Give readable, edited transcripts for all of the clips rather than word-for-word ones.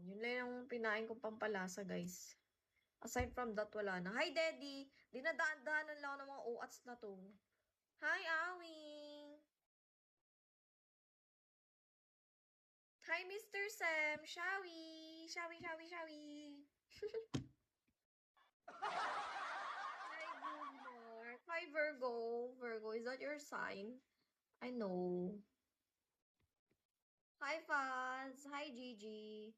Yun lang yung pinain kong pampalasa, guys. Aside from that, wala na. Hi, Daddy! Dinadaan-daanan lang ako ng mga uats na to. Hi, Awing! Hi, Mr. Sam! Shawi! Shawi, shawi, shawi! Hi, good Mark! Hi, Virgo! Virgo, is that your sign? I know. Hi, Faz! Hi, Gigi!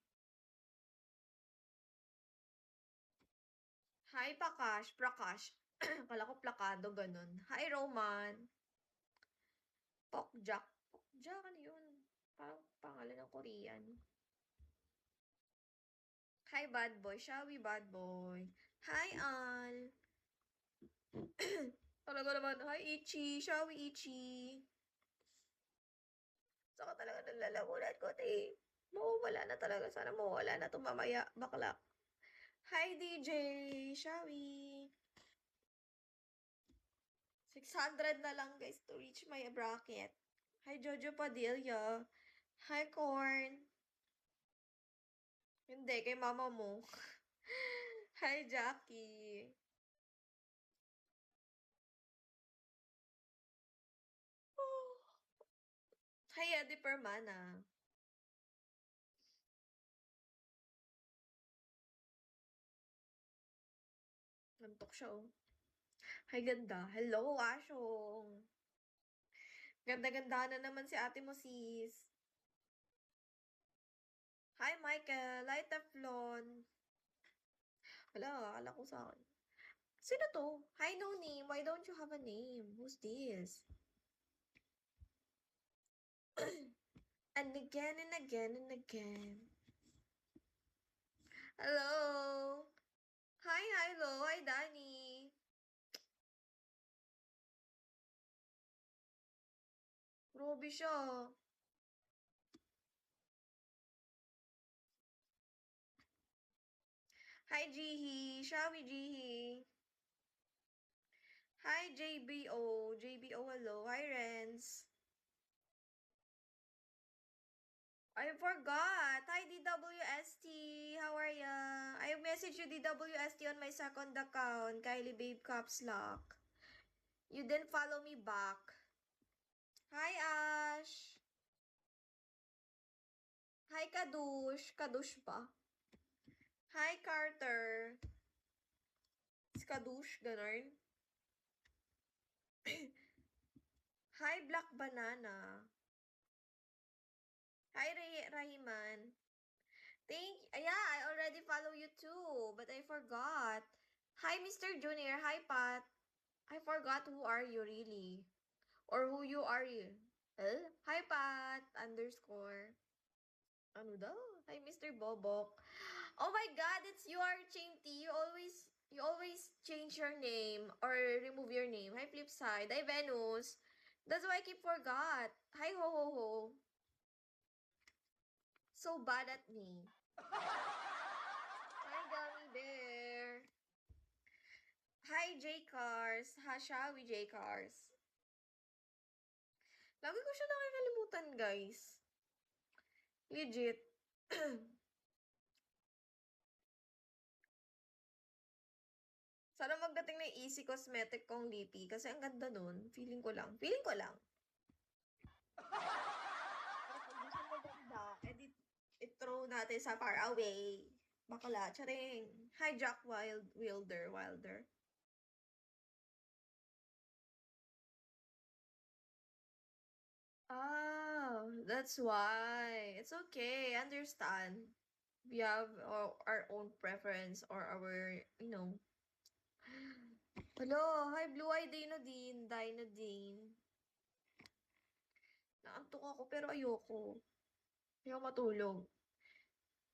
Hi, Prakash! Prakash! Kala ko plakado, ganun. Hi, Roman! Pokjak. Pokjak, ano yun? Parang pangalan ng Korean. Hi, bad boy. Shall we, bad boy? Hi, Al. Talaga naman. Hi, Ichi. Shall we, Ichi? Saka talaga nalalamunan ko, te. Mawawala na talaga. Sana mawawala na ito mamaya. Bakla. Hi, DJ. Shall we? 600 na lang, guys, to reach my bracket. Hi, Jojo Padilla. Hi, Corn. Hindi, kay mama mo. Hi, Jackie. Hi, Eddie Permana. Nantok siya, oh. Hi, ganda. Hello, Ashong. Ganda-ganda na naman si ate mo, sis. Hi, Michael. Hi, Teflon. Wala, akala ko sa akin. Sino to? Hi, no name. Why don't you have a name? Who's this? And again and again and again. Hello. Hi, hello. Hi, Danny. Grabe siya. Hi, Jihi. Shall we, Jihi? Hi, JBO. JBO, hello. Hi, Renz. I forgot. Hi, DWST. How are ya? I messaged you DWST on my second account, Kylie Babe Caps Lock. You didn't follow me back. Hi, Ash. Hi, Kadush. Kadush ba? Hi, Carter. Si Kadush, ganun. Hi, Black Banana. Hi, Rahiman. Yeah, I already follow you too, but I forgot. Hi, Mr. Junior. Hi, Pat. I forgot who are you really. Or who you are you. Hi, Pat. Underscore. Ano daw? Hi, Mr. Bobok. Oh my God, it's you are Chinty. You always change your name or remove your name. Hi, Flipside. Hi, Venus. That's why I keep forgot. Hi, ho ho ho. So bad at me. Hi, Gummy Bear. Hi, J-Cars. Hashawi J-Cars. Lagi ko siya nakakalimutan, guys. Legit. Sana magdating na yung Easy Cosmetic kong lipi kasi ang ganda nun. Feeling ko lang. Feeling ko lang. Pero pag gusto maganda, edit i-throw natin sa far away. Bakla, charing. Hi, Jack Wilder. Ah, that's why. It's okay. Understand. We have our own preference or our. Hello, hi Blue Eye Dinodine. Naantok ako pero ayoko. Ayoko matulog.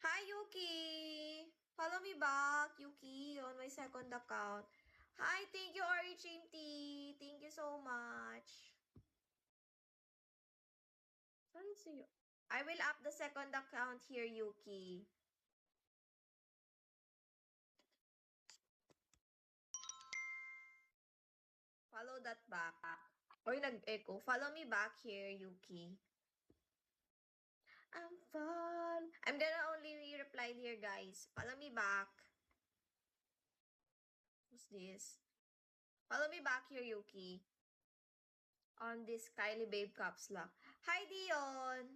Hi, Yuki! Follow me back, Yuki, on my second account. Hi, thank you, Ori Chinty. Thank you so much. Saan si I will up the second account here, Yuki. Follow that back. Oy, nag-echo. Follow me back here, Yuki. I'm gonna only replied here, guys. Follow me back. Who's this? Follow me back here, Yuki. On this Kylie Babe Caps Lock. Hi, Dion!